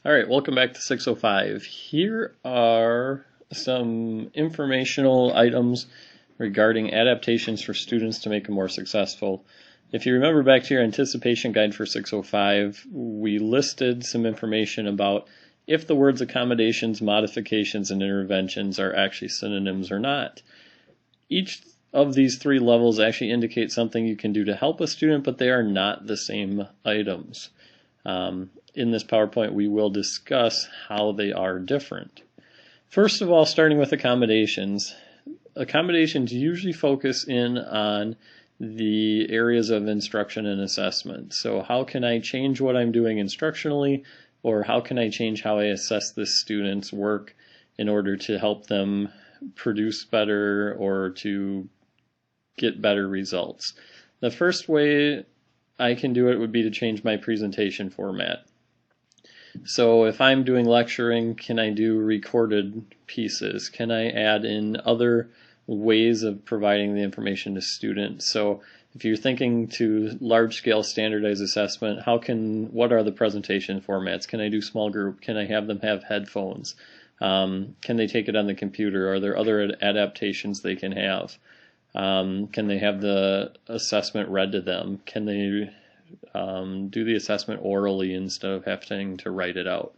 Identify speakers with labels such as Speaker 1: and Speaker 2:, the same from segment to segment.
Speaker 1: All right, welcome back to 605. Here are some informational items regarding adaptations for students to make them more successful. If you remember back to your anticipation guide for 605, we listed some information about if the words accommodations, modifications, and interventions are actually synonyms or not. Each of these three levels actually indicate something you can do to help a student, but they are not the same items. In this PowerPoint, we will discuss how they are different. First of all, starting with accommodations. Accommodations usually focus in on the areas of instruction and assessment. So how can I change what I'm doing instructionally, or how can I change how I assess this student's work in order to help them produce better or to get better results? The first way I can do it would be to change my presentation format. So if I'm doing lecturing, can I do recorded pieces? Can I add in other ways of providing the information to students? So if you're thinking to large-scale standardized assessment, what are the presentation formats? Can I do small group? Can I have them have headphones? Can they take it on the computer? Are there other adaptations they can have? Can they have the assessment read to them? Can they do the assessment orally instead of having to write it out?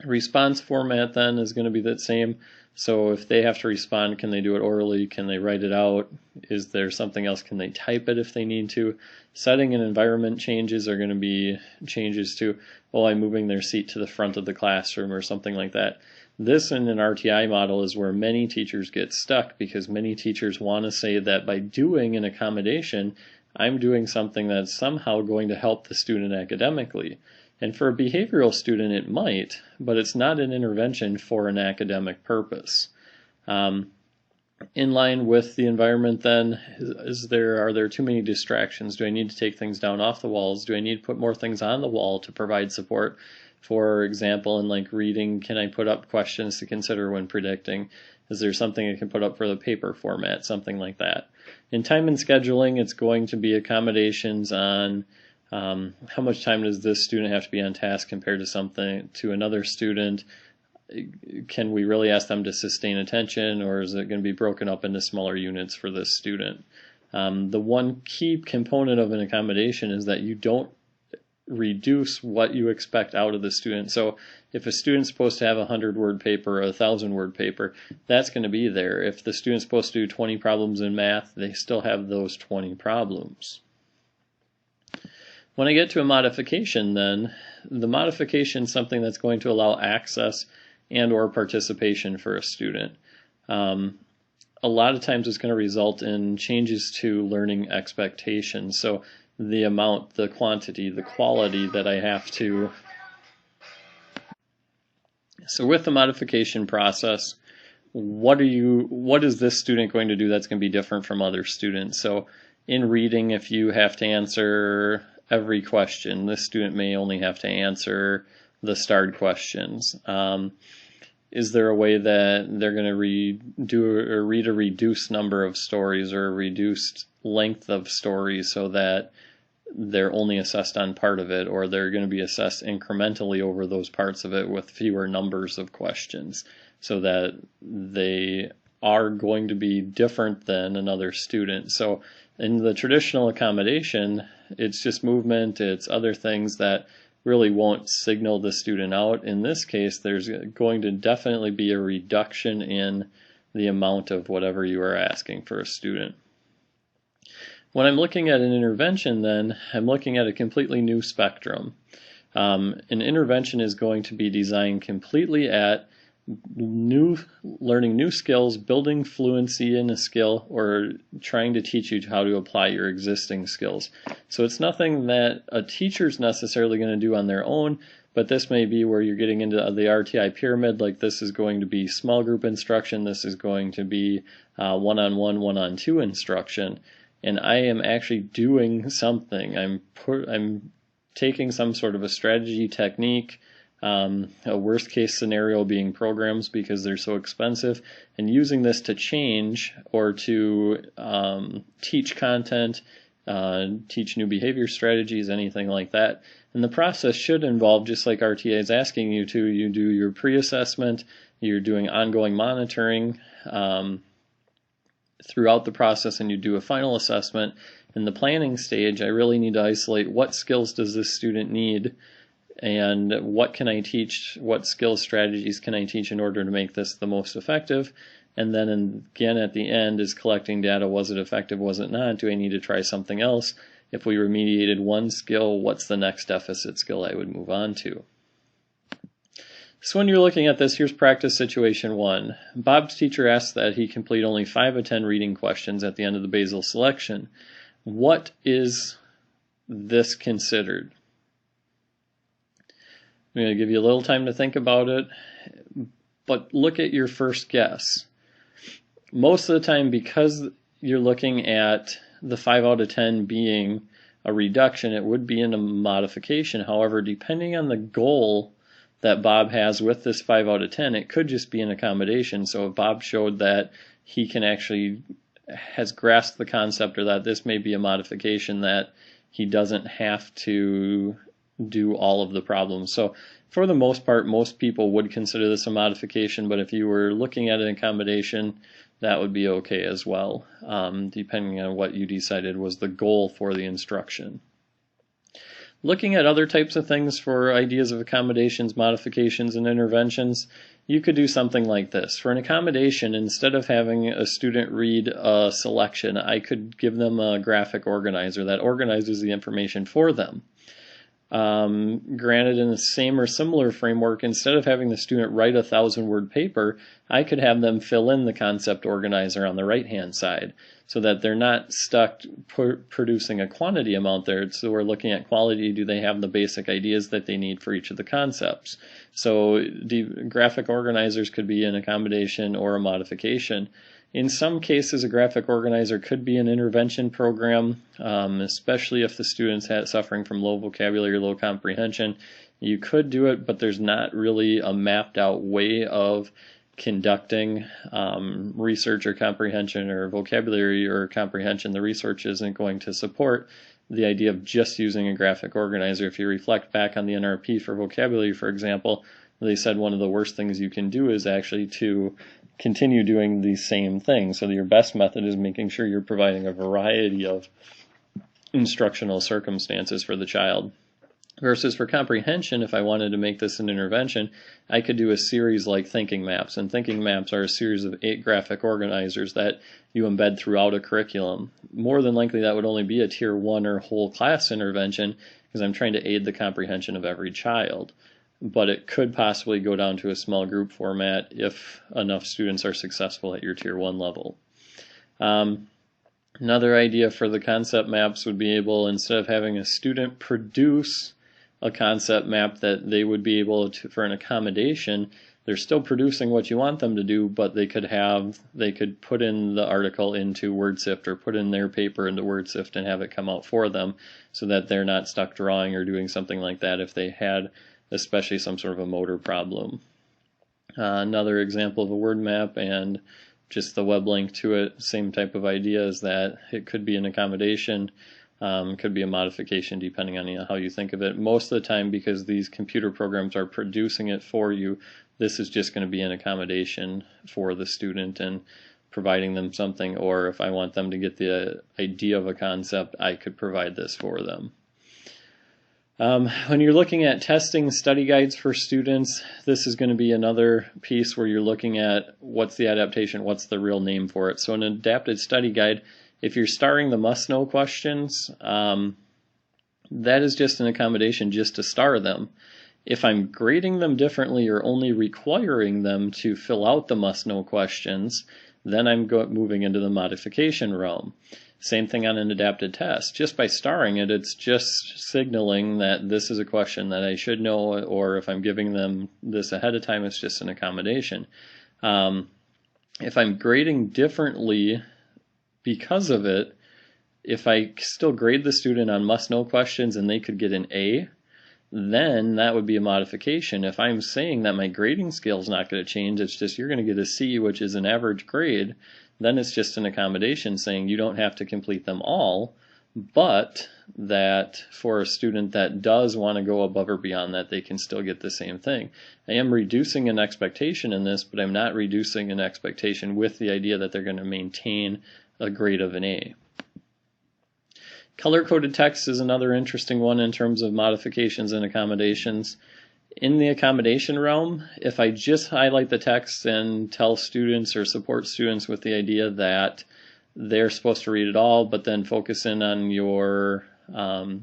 Speaker 1: Response format then is going to be the same. So if they have to respond, can they do it orally? Can they write it out? Is there something else? Can they type it if they need to? Setting and environment changes are going to be changes to, I'm moving their seat to the front of the classroom or something like that. This in an RTI model is where many teachers get stuck, because many teachers want to say that by doing an accommodation, I'm doing something that's somehow going to help the student academically. And for a behavioral student it might, but it's not an intervention for an academic purpose. In line with the environment then, are there too many distractions? Do I need to take things down off the walls? Do I need to put more things on the wall to provide support? For example, in like reading, can I put up questions to consider when predicting? Is there something I can put up for the paper format? Something like that. In time and scheduling, it's going to be accommodations on how much time does this student have to be on task compared to another student? Can we really ask them to sustain attention, or is it going to be broken up into smaller units for this student? The one key component of an accommodation is that you don't reduce what you expect out of the student. So if a student's supposed to have a 100-word paper or a 1,000-word paper, that's going to be there. If the student's supposed to do 20 problems in math, they still have those 20 problems. When I get to a modification then, the modification is something that's going to allow access and or participation for a student. A lot of times it's going to result in changes to learning expectations. So the amount, the quantity, the quality that I have to. So with the modification process, what is this student going to do that's going to be different from other students? So in reading, if you have to answer every question, this student may only have to answer the starred questions. Is there a way that they're going to read a reduced number of stories or a reduced length of stories so that they're only assessed on part of it, or they're going to be assessed incrementally over those parts of it with fewer numbers of questions, so that they are going to be different than another student? So in the traditional accommodation, it's just movement, it's other things that really won't signal the student out. In this case, there's going to definitely be a reduction in the amount of whatever you are asking for a student. When I'm looking at an intervention then, I'm looking at a completely new spectrum. An intervention is going to be designed completely at learning new skills, building fluency in a skill, or trying to teach you how to apply your existing skills. So it's nothing that a teacher's necessarily going to do on their own, but this may be where you're getting into the RTI pyramid. Like, this is going to be small group instruction, this is going to be one-on-one, one-on-two instruction, and I am actually doing something. I'm taking some sort of a strategy technique, a worst case scenario being programs because they're so expensive, and using this to change or to teach content teach new behavior strategies, anything like that. And the process should involve, just like RTA is asking you to, you do your pre-assessment, you're doing ongoing monitoring throughout the process, and you do a final assessment. In the planning stage, I really need to isolate what skills does this student need, and what can I teach, what skills strategies can I teach in order to make this the most effective. And then again at the end is collecting data. Was it effective? Was it not? Do I need to try something else? If we remediated one skill, what's the next deficit skill I would move on to? So when you're looking at this, here's practice situation 1. Bob's teacher asks that he complete only 5 of 10 reading questions at the end of the basal selection. What is this considered? I'm going to give you a little time to think about it, but look at your first guess. Most of the time, because you're looking at the 5 out of 10 being a reduction, it would be in a modification. However, depending on the goal that Bob has with this 5 out of 10, it could just be an accommodation. So if Bob showed that he can actually has grasped the concept, or that this may be a modification, that he doesn't have to do all of the problems. So for the most part, most people would consider this a modification, but if you were looking at an accommodation, that would be okay as well, depending on what you decided was the goal for the instruction. Looking at other types of things for ideas of accommodations, modifications, and interventions, you could do something like this. For an accommodation, instead of having a student read a selection, I could give them a graphic organizer that organizes the information for them. Granted, in the same or similar framework, instead of having the student write a 1,000-word paper, I could have them fill in the concept organizer on the right-hand side, so that they're not stuck producing a quantity amount there. So we're looking at quality. Do they have the basic ideas that they need for each of the concepts? So graphic organizers could be an accommodation or a modification. In some cases, a graphic organizer could be an intervention program, especially if the student's suffering from low vocabulary or low comprehension. You could do it, but there's not really a mapped out way of conducting research or comprehension or vocabulary or comprehension. The research isn't going to support the idea of just using a graphic organizer. If you reflect back on the NRP for vocabulary, for example, they said one of the worst things you can do is actually to continue doing the same thing. So your best method is making sure you're providing a variety of instructional circumstances for the child. Versus for comprehension, if I wanted to make this an intervention, I could do a series like thinking maps. And thinking maps are a series of 8 graphic organizers that you embed throughout a curriculum. More than likely that would only be a tier 1 or whole class intervention, because I'm trying to aid the comprehension of every child. But it could possibly go down to a small group format if enough students are successful at your tier 1 level. Another idea for the concept maps would be able, instead of having a student produce a concept map that they would be able to, for an accommodation, they're still producing what you want them to do, but they could put in the article into WordSift, or put in their paper into WordSift and have it come out for them, so that they're not stuck drawing or doing something like that if they had especially some sort of a motor problem. Another example of a word map and just the web link to it, same type of idea, is that it could be an accommodation, could be a modification, depending on how you think of it. Most of the time, because these computer programs are producing it for you, this is just going to be an accommodation for the student and providing them something. Or if I want them to get the idea of a concept, I could provide this for them. When you're looking at testing study guides for students, this is going to be another piece where you're looking at what's the adaptation, what's the real name for it. So an adapted study guide, if you're starring the must-know questions, that is just an accommodation just to star them. If I'm grading them differently or only requiring them to fill out the must-know questions, then I'm moving into the modification realm. Same thing on an adapted test. Just by starring it, it's just signaling that this is a question that I should know, or if I'm giving them this ahead of time, it's just an accommodation. If I'm grading differently because of it, if I still grade the student on must-know questions and they could get an A, then that would be a modification. If I'm saying that my grading scale is not going to change, it's just you're going to get a C, which is an average grade, then it's just an accommodation saying you don't have to complete them all, but that for a student that does want to go above or beyond that, they can still get the same thing. I am reducing an expectation in this, but I'm not reducing an expectation with the idea that they're going to maintain a grade of an A. Color-coded text is another interesting one in terms of modifications and accommodations. In the accommodation realm, if I just highlight the text and tell students or support students with the idea that they're supposed to read it all, but then focus in on your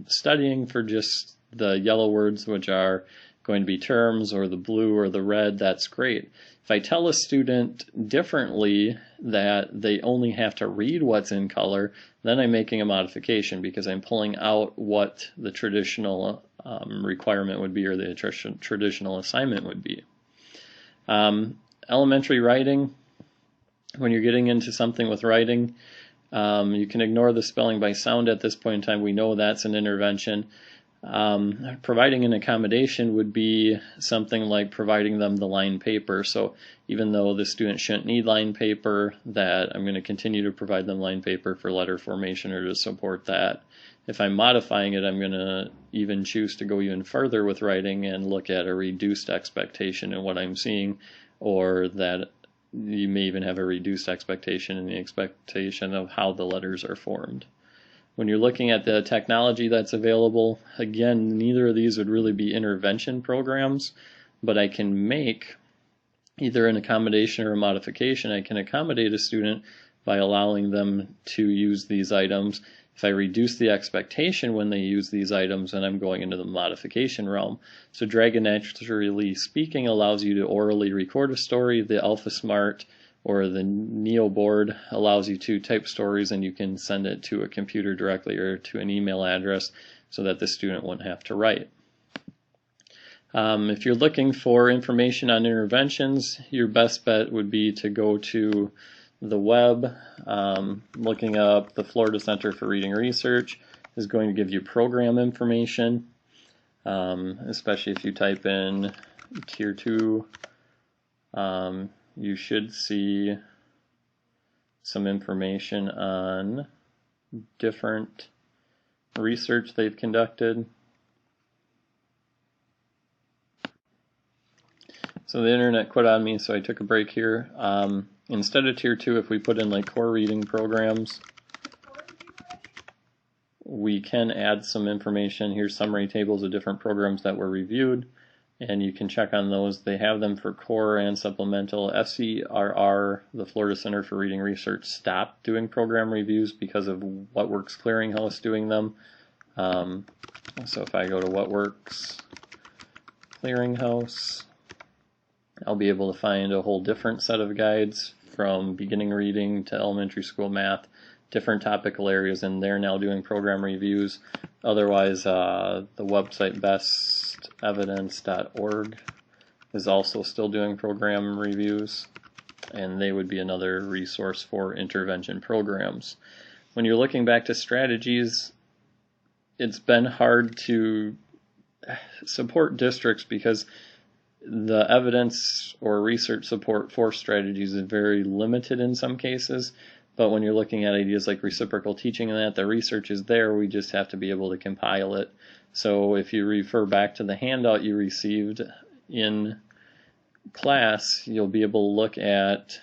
Speaker 1: studying for just the yellow words, which are going to be terms, or the blue or the red, that's great. If I tell a student differently that they only have to read what's in color, then I'm making a modification because I'm pulling out what the traditional requirement would be, or the traditional assignment would be. Elementary writing, when you're getting into something with writing, you can ignore the spelling by sound at this point in time. We know that's an intervention. Providing an accommodation would be something like providing them the lined paper. So even though the student shouldn't need lined paper, that I'm going to continue to provide them lined paper for letter formation or to support that. If I'm modifying it, I'm going to even choose to go even further with writing and look at a reduced expectation in what I'm seeing, or that you may even have a reduced expectation in the expectation of how the letters are formed. When you're looking at the technology that's available, again, neither of these would really be intervention programs, but I can make either an accommodation or a modification. I can accommodate a student by allowing them to use these items. If I reduce the expectation when they use these items, then I'm going into the modification realm. So Dragon Naturally Speaking allows you to orally record a story. The AlphaSmart or the Neo board allows you to type stories, and you can send it to a computer directly or to an email address so that the student wouldn't have to write. If you're looking for information on interventions, your best bet would be to go to the web. Looking up the Florida Center for Reading Research is going to give you program information, especially if you type in Tier 2. You should see some information on different research they've conducted. So the internet quit on me, so I took a break here. Instead of Tier 2, if we put in like core reading programs, we can add some information. Here's summary tables of different programs that were reviewed, and you can check on those. They have them for core and supplemental. FCRR, the Florida Center for Reading Research, stopped doing program reviews because of What Works Clearinghouse doing them. So if I go to What Works Clearinghouse, I'll be able to find a whole different set of guides from beginning reading to elementary school math, different topical areas, and they're now doing program reviews. Otherwise, the website bestevidence.org is also still doing program reviews, and they would be another resource for intervention programs. When you're looking back to strategies, it's been hard to support districts because the evidence or research support for strategies is very limited in some cases. But when you're looking at ideas like reciprocal teaching and that, the research is there, we just have to be able to compile it. So if you refer back to the handout you received in class, you'll be able to look at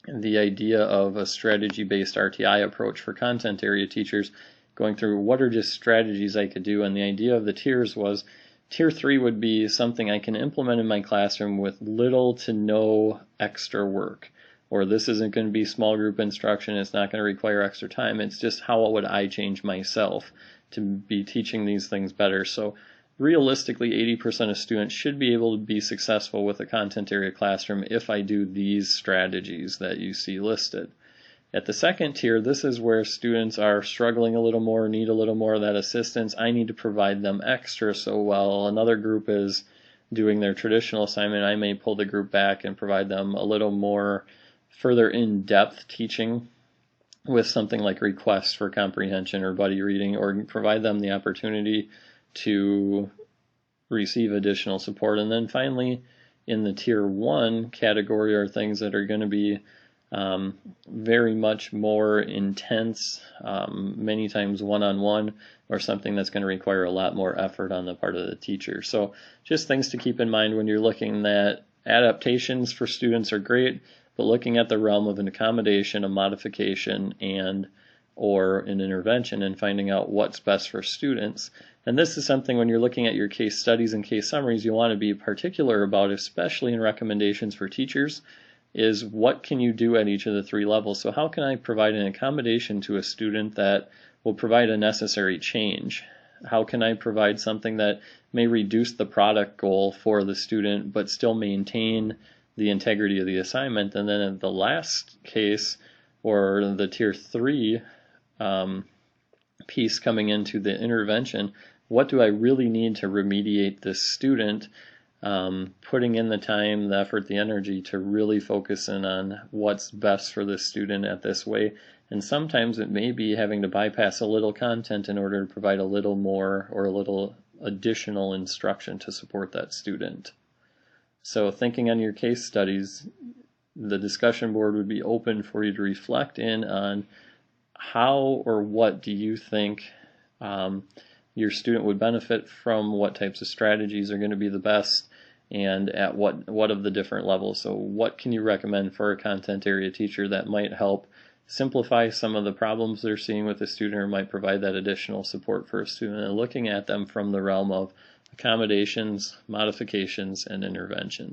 Speaker 1: the idea of a strategy-based RTI approach for content area teachers, going through what are just strategies I could do. And the idea of the tiers was Tier 3 would be something I can implement in my classroom with little to no extra work. Or this isn't going to be small group instruction, it's not going to require extra time, it's just how would I change myself to be teaching these things better. So realistically, 80% of students should be able to be successful with a content area classroom if I do these strategies that you see listed. At the second tier, this is where students are struggling a little more, need a little more of that assistance. I need to provide them extra, so while another group is doing their traditional assignment, I may pull the group back and provide them a little more further in-depth teaching with something like requests for comprehension or buddy reading, or provide them the opportunity to receive additional support. And then finally, in the Tier 1 category are things that are going to be very much more intense, many times one-on-one, or something that's going to require a lot more effort on the part of the teacher. So just things to keep in mind when you're looking at adaptations for students are great, but looking at the realm of an accommodation, a modification, and or an intervention, and finding out what's best for students. And this is something when you're looking at your case studies and case summaries you want to be particular about, especially in recommendations for teachers, is what can you do at each of the three levels. So how can I provide an accommodation to a student that will provide a necessary change? How can I provide something that may reduce the product goal for the student but still maintain the integrity of the assignment? And then in the last case, or the tier 3 piece coming into the intervention, what do I really need to remediate this student? Putting in the time, the effort, the energy to really focus in on what's best for this student at this way. And sometimes it may be having to bypass a little content in order to provide a little more or a little additional instruction to support that student. So thinking on your case studies, the discussion board would be open for you to reflect in on how or what do you think your student would benefit from, what types of strategies are going to be the best, and at what of the different levels. So what can you recommend for a content area teacher that might help simplify some of the problems they're seeing with a student, or might provide that additional support for a student, and looking at them from the realm of accommodations, modifications, and interventions.